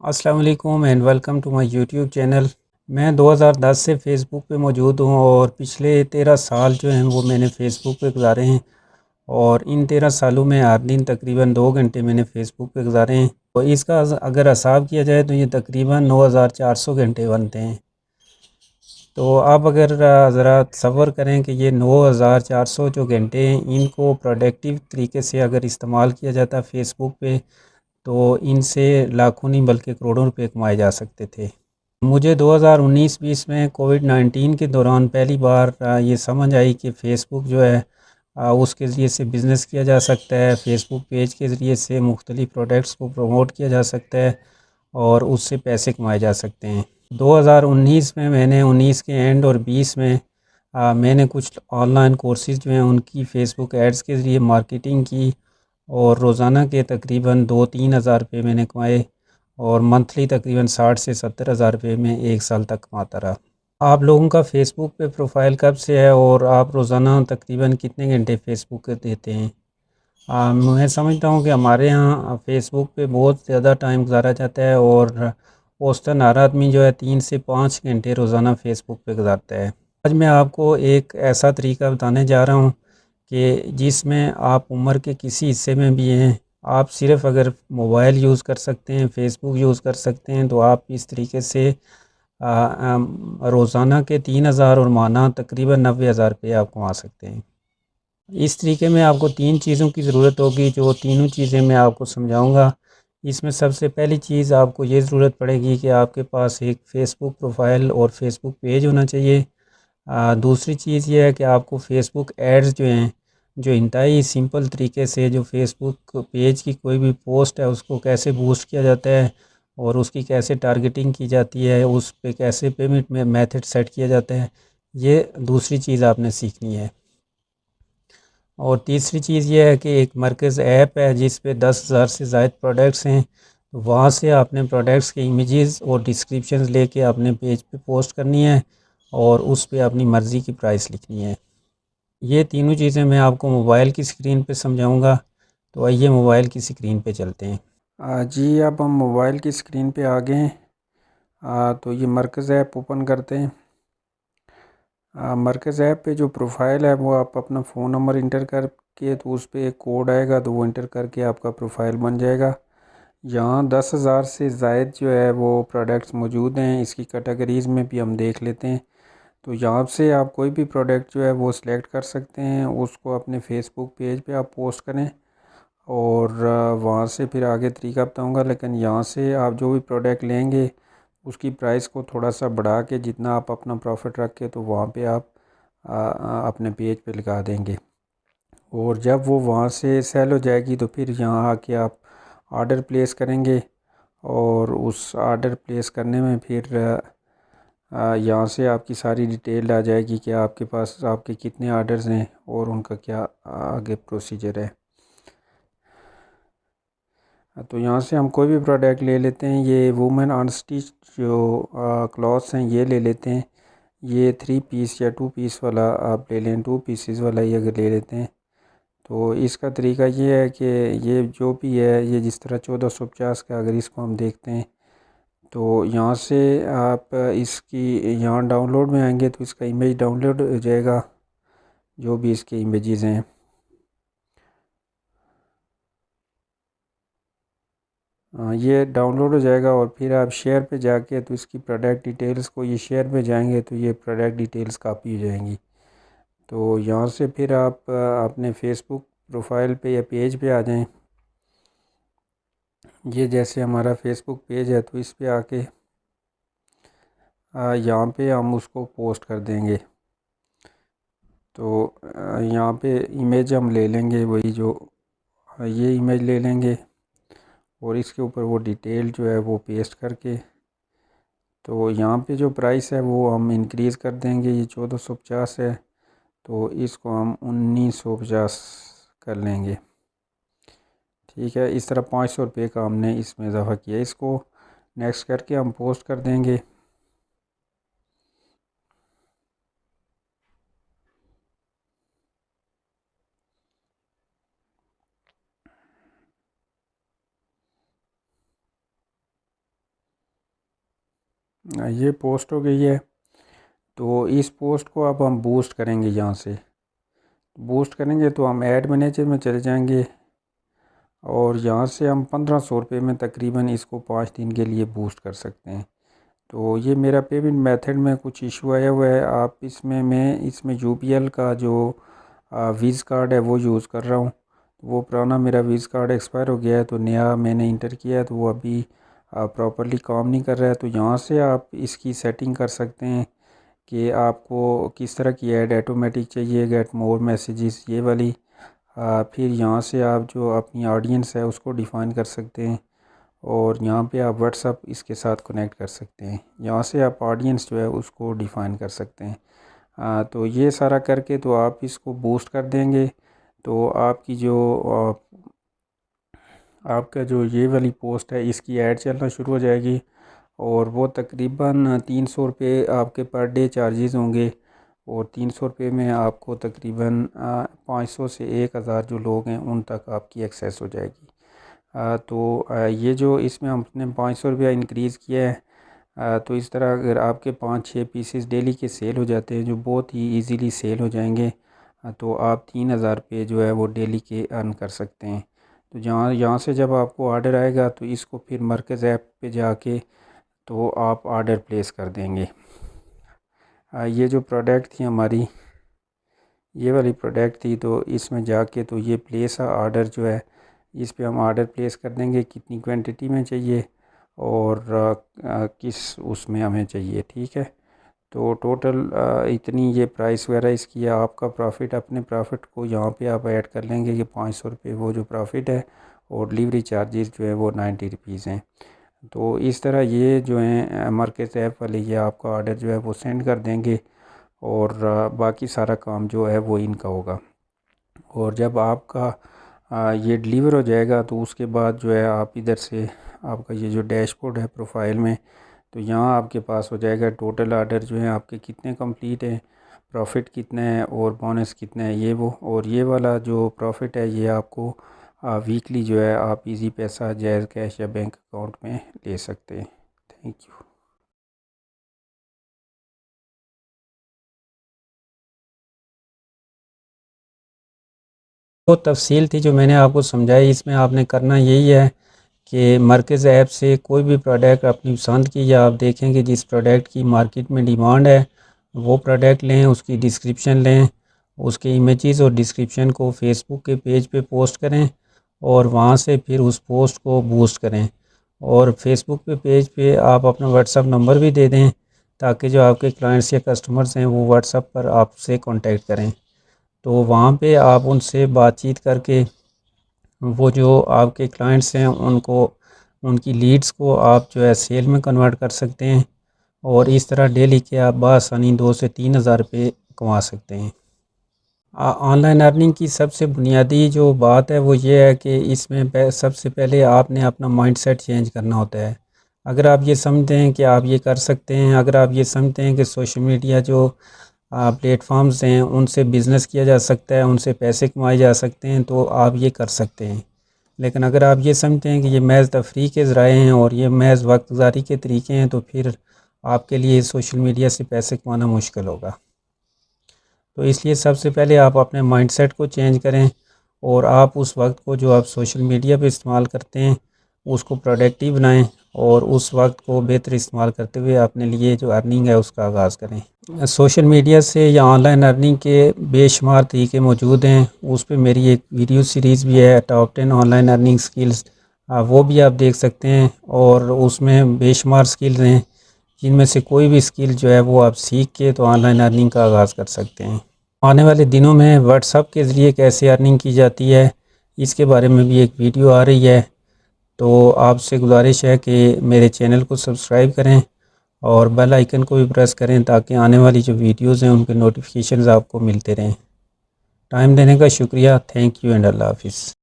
अस्सलाम वालेकुम and welcome to my YouTube channel. मैं 2010 से फ़ेसबुक पे मौजूद हूँ और पिछले 13 साल जो हैं वो मैंने फ़ेसबुक पे गुजारे हैं। और इन 13 सालों में हर दिन तकरीबन 2 घंटे मैंने फ़ेसबुक पे गुजारे हैं। तो इसका अगर हिसाब किया जाए तो ये तकरीबन 9400 घंटे बनते हैं। तो आप अगर ज़रा तसव्वुर करें कि ये 9400 जो घंटे हैं इनको प्रोडक्टिव तरीके से अगर इस्तेमाल किया जाता फ़ेसबुक पे तो इनसे लाखों नहीं बल्कि करोड़ों रुपए कमाए जा सकते थे। मुझे 2019-20 में कोविड-19 के दौरान पहली बार ये समझ आई कि फ़ेसबुक जो है उसके ज़रिए से बिज़नेस किया जा सकता है। फ़ेसबुक पेज के ज़रिए से मुख्तलिफ़ प्रोडक्ट्स को प्रमोट किया जा सकता है और उससे पैसे कमाए जा सकते हैं। 2019 में मैंने 19 के एंड और 20 में मैंने कुछ ऑनलाइन कोर्सेज़ जो हैं उनकी फ़ेसबुक एड्स के ज़रिए मार्केटिंग की और रोज़ाना के तकरीबन 2-3 हज़ार रुपये मैंने कमाए और मंथली तकरीबन 60 से 70 हज़ार रुपये में 1 साल तक कमाता रहा। आप लोगों का फ़ेसबुक पे प्रोफ़ाइल कब से है और आप रोज़ाना तकरीबन कितने घंटे फ़ेसबुक के देते हैं? मैं समझता हूँ कि हमारे यहाँ फ़ेसबुक पे बहुत ज़्यादा टाइम गुज़ारा जाता है और औसतन हर आदमी जो है 3 से 5 घंटे रोज़ाना फ़ेसबुक पे गुज़ारता है। आज मैं आपको एक ऐसा तरीका बताने जा रहा हूँ कि जिसमें आप उम्र के किसी हिस्से में भी हैं, आप सिर्फ़ अगर मोबाइल यूज़ कर सकते हैं, फ़ेसबुक यूज़ कर सकते हैं, तो आप इस तरीके से रोज़ाना के 3000 और माहाना तकरीबन 90,000 रुपये आप कमा सकते हैं। इस तरीके में आपको 3 चीज़ों की ज़रूरत होगी, जो तीनों चीज़ें मैं आपको समझाऊँगा। इसमें सबसे पहली चीज़ आपको ये ज़रूरत पड़ेगी कि आपके पास एक फ़ेसबुक प्रोफ़ाइल और फ़ेसबुक पेज होना चाहिए। दूसरी चीज़ ये है कि आपको फ़ेसबुक एड्स जो हैं, जो इंतहाई सिंपल तरीके से जो फ़ेसबुक पेज की कोई भी पोस्ट है उसको कैसे बूस्ट किया जाता है और उसकी कैसे टारगेटिंग की जाती है, उस पे कैसे पेमेंट में मेथड सेट किया जाता है, ये दूसरी चीज़ आपने सीखनी है। और तीसरी चीज़ ये है कि एक मरकज़ ऐप है जिस पे 10,000 से ज़ायद प्रोडक्ट्स हैं, तो वहाँ से आपने प्रोडक्ट्स के इमेजेस और डिस्क्रिप्शंस लेके अपने पेज पे पोस्ट करनी है और उस पे अपनी मर्ज़ी की प्राइस लिखनी है। ये तीनों चीज़ें मैं आपको मोबाइल की स्क्रीन पे समझाऊंगा। तो आइए मोबाइल की स्क्रीन पे चलते हैं। जी, अब हम मोबाइल की स्क्रीन पे आ गए हैं। तो ये मरकज़ ऐप ओपन करते हैं। मरकज़ ऐप पे जो प्रोफाइल है वो आप अपना फ़ोन नंबर इंटर करके तो उस पे एक कोड आएगा, तो वो इंटर करके आपका प्रोफाइल बन जाएगा। यहाँ 10,000 से ज़ायद जो है वो प्रोडक्ट्स मौजूद हैं। इसकी कैटेगरीज़ में भी हम देख लेते हैं। तो यहाँ से आप कोई भी प्रोडक्ट जो है वो सिलेक्ट कर सकते हैं, उसको अपने फ़ेसबुक पेज पे आप पोस्ट करें और वहाँ से फिर आगे तरीका बताऊँगा। लेकिन यहाँ से आप जो भी प्रोडक्ट लेंगे उसकी प्राइस को थोड़ा सा बढ़ा के जितना आप अपना प्रॉफिट रख के तो वहाँ पे आप अपने पेज पे लगा देंगे। और जब वो वहाँ से सेल हो जाएगी तो फिर यहाँ आके आप ऑर्डर प्लेस करेंगे और उस ऑर्डर प्लेस करने में फिर यहाँ से आपकी सारी डिटेल आ जाएगी कि आपके पास आपके कितने ऑर्डर्स हैं और उनका क्या आगे प्रोसीजर है। तो यहाँ से हम कोई भी प्रोडक्ट ले लेते हैं। ये वुमेन अनस्टिच जो क्लॉथ्स हैं ये ले लेते हैं। ये 3 पीस या 2 पीस वाला आप ले लें, 2 पीसेस वाला ये अगर ले लेते हैं तो इसका तरीका ये है कि ये जो भी है ये जिस तरह 1450 का अगर इसको हम देखते हैं तो यहाँ से आप इसकी यहाँ डाउनलोड में आएंगे तो इसका इमेज डाउनलोड हो जाएगा, जो भी इसके इमेजेस हैं। ये डाउनलोड हो जाएगा और फिर आप शेयर पे जाके तो इसकी प्रोडक्ट डिटेल्स को ये शेयर पे जाएंगे तो ये प्रोडक्ट डिटेल्स कॉपी हो जाएंगी। तो यहाँ से फिर आप अपने फ़ेसबुक प्रोफाइल पे या पेज पे आ जाएं। ये जैसे हमारा फ़ेसबुक पेज है तो इस पे आके यहाँ पे हम उसको पोस्ट कर देंगे। तो यहाँ पे इमेज हम ले लेंगे, वही जो ये इमेज ले लेंगे और इसके ऊपर वो डिटेल जो है वो पेस्ट करके तो यहाँ पे जो प्राइस है वो हम इंक्रीज़ कर देंगे। ये 1450 है तो इसको हम 1950 कर लेंगे। ठीक है, इस तरह 500 रुपये का हमने इसमें इजाफ़ा किया। इसको नेक्स्ट करके हम पोस्ट कर देंगे। ये पोस्ट हो गई है। तो इस पोस्ट को अब हम बूस्ट करेंगे। यहाँ से बूस्ट करेंगे तो हम ऐड मैनेजर में चले जाएंगे और यहाँ से हम 1500 रुपये में तकरीबन इसको 5 दिन के लिए बूस्ट कर सकते हैं। तो ये मेरा पेमेंट मेथड में कुछ इशू आया हुआ है। आप इसमें मैं इसमें यूपीएल का जो वीज़ कार्ड है वो यूज़ कर रहा हूँ। वो पुराना मेरा वीज़ कार्ड एक्सपायर हो गया है, तो नया मैंने इंटर किया है, तो वो अभी प्रॉपर्ली काम नहीं कर रहा है। तो यहाँ से आप इसकी सेटिंग कर सकते हैं कि आपको किस तरह की ऐड ऑटोमेटिक चाहिए, गेट मोर मैसेजेस ये वाली। फिर यहाँ से आप जो अपनी ऑडियंस है उसको डिफ़ाइन कर सकते हैं और यहाँ पे आप व्हाट्सअप इसके साथ कनेक्ट कर सकते हैं। यहाँ से आप ऑडियंस जो है उसको डिफ़ाइन कर सकते हैं। तो ये सारा करके तो आप इसको बूस्ट कर देंगे तो आपकी जो आपका जो ये वाली पोस्ट है इसकी ऐड चलना शुरू हो जाएगी और वो तकरीबन 300 रुपये आपके पर डे चार्जेस होंगे और 300 रुपये में आपको तकरीबन 500 से 1000 जो लोग हैं उन तक आपकी एक्सेस हो जाएगी। ये जो इसमें हमने 500 रुपया इंक्रीज़ किया है, तो इस तरह अगर आपके 5-6 पीसेस डेली के सेल हो जाते हैं जो बहुत ही इजीली सेल हो जाएंगे, तो आप 3000 रुपये जो है वो डेली के अर्न कर सकते हैं। तो यहाँ से जब आपको ऑर्डर आएगा तो इसको फिर मरकज़ ऐप पे जाके तो आप ऑर्डर प्लेस कर देंगे। ये जो प्रोडक्ट थी हमारी, ये वाली प्रोडक्ट थी, तो इसमें जाके तो ये प्लेस ऑर्डर जो है इस पे हम ऑर्डर प्लेस कर देंगे कितनी क्वांटिटी में चाहिए और किस उसमें हमें चाहिए। ठीक है, तो टोटल इतनी ये प्राइस वगैरह इसकी है। आपका प्रॉफिट, अपने प्रॉफिट को यहाँ पे आप ऐड कर लेंगे कि 500 रुपये वो जो प्रॉफिट है और डिलीवरी चार्जेस जो है वो 90 रुपीज़ हैं। तो इस तरह ये जो हैं मार्केट ऐप वाले ये आपका ऑर्डर जो है वो सेंड कर देंगे और बाकी सारा काम जो है वो इनका होगा। और जब आपका ये डिलीवर हो जाएगा तो उसके बाद जो है आप इधर से आपका ये जो डैशबोर्ड है प्रोफाइल में, तो यहाँ आपके पास हो जाएगा टोटल ऑर्डर जो है आपके कितने कंप्लीट हैं, प्रॉफिट कितना है और बोनस कितना है ये वो। और ये वाला जो प्रॉफिट है ये आपको वीकली जो है आप इजी पैसा, जायज़ कैश या बैंक अकाउंट में ले सकते हैं। Thank you. वो तफ़सील थी जो मैंने आपको समझाई। इसमें आपने करना यही है कि मरकज़ ऐप से कोई भी प्रोडक्ट अपनी पसंद की या आप देखें कि जिस प्रोडक्ट की मार्केट में डिमांड है वो प्रोडक्ट लें, उसकी डिस्क्रिप्शन लें, उसके इमेजेस और डिस्क्रिप्शन को फेसबुक के पेज पे पोस्ट करें और वहाँ से फिर उस पोस्ट को बूस्ट करें। और फेसबुक पे पेज पे आप अपना व्हाट्सअप नंबर भी दे दें ताकि जो आपके क्लाइंट्स या कस्टमर्स हैं वो व्हाट्सअप पर आपसे कांटेक्ट करें। तो वहाँ पे आप उनसे बातचीत करके वो जो आपके क्लाइंट्स हैं उनको, उनकी लीड्स को आप जो है सेल में कन्वर्ट कर सकते हैं और इस तरह डेली के आप बआसानी 2 से 3 हज़ार रुपये कमा सकते हैं। ऑनलाइन अर्निंग की सबसे बुनियादी जो बात है वो ये है कि इसमें सबसे पहले आपने अपना माइंडसेट चेंज करना होता है। अगर आप ये समझते हैं कि आप ये कर सकते हैं, अगर आप ये समझते हैं कि सोशल मीडिया जो प्लेटफॉर्म्स हैं उनसे बिज़नेस किया जा सकता है, उनसे पैसे कमाए जा सकते हैं, तो आप ये कर सकते हैं। लेकिन अगर आप ये समझते हैं कि ये महज़ तफरीह के ज़राए हैं और ये महज़ वक्त गुज़ारी के तरीके हैं, तो फिर आपके लिए सोशल मीडिया से पैसे कमाना मुश्किल होगा। तो इसलिए सबसे पहले आप अपने माइंडसेट को चेंज करें और आप उस वक्त को जो आप सोशल मीडिया पे इस्तेमाल करते हैं उसको प्रोडक्टिव बनाएं और उस वक्त को बेहतर इस्तेमाल करते हुए अपने लिए जो अर्निंग है उसका आगाज़ करें। सोशल मीडिया से या ऑनलाइन अर्निंग के बेशुमार तरीके मौजूद हैं। उस पर मेरी एक वीडियो सीरीज़ भी है, टॉप 10 ऑनलाइन अर्निंग स्किल्स, वो भी आप देख सकते हैं और उसमें बेशुमार स्किल्स हैं जिनमें से कोई भी स्किल जो है वो आप सीख के तो ऑनलाइन अर्निंग का आगाज़ कर सकते हैं। आने वाले दिनों में व्हाट्सएप के ज़रिए कैसे अर्निंग की जाती है इसके बारे में भी एक वीडियो आ रही है। तो आपसे गुजारिश है कि मेरे चैनल को सब्सक्राइब करें और बेल आइकन को भी प्रेस करें ताकि आने वाली जो वीडियोज़ हैं उनके नोटिफिकेशंस आपको मिलते रहें। टाइम देने का शुक्रिया। थैंक यू एंड अल्लाह हाफिज़।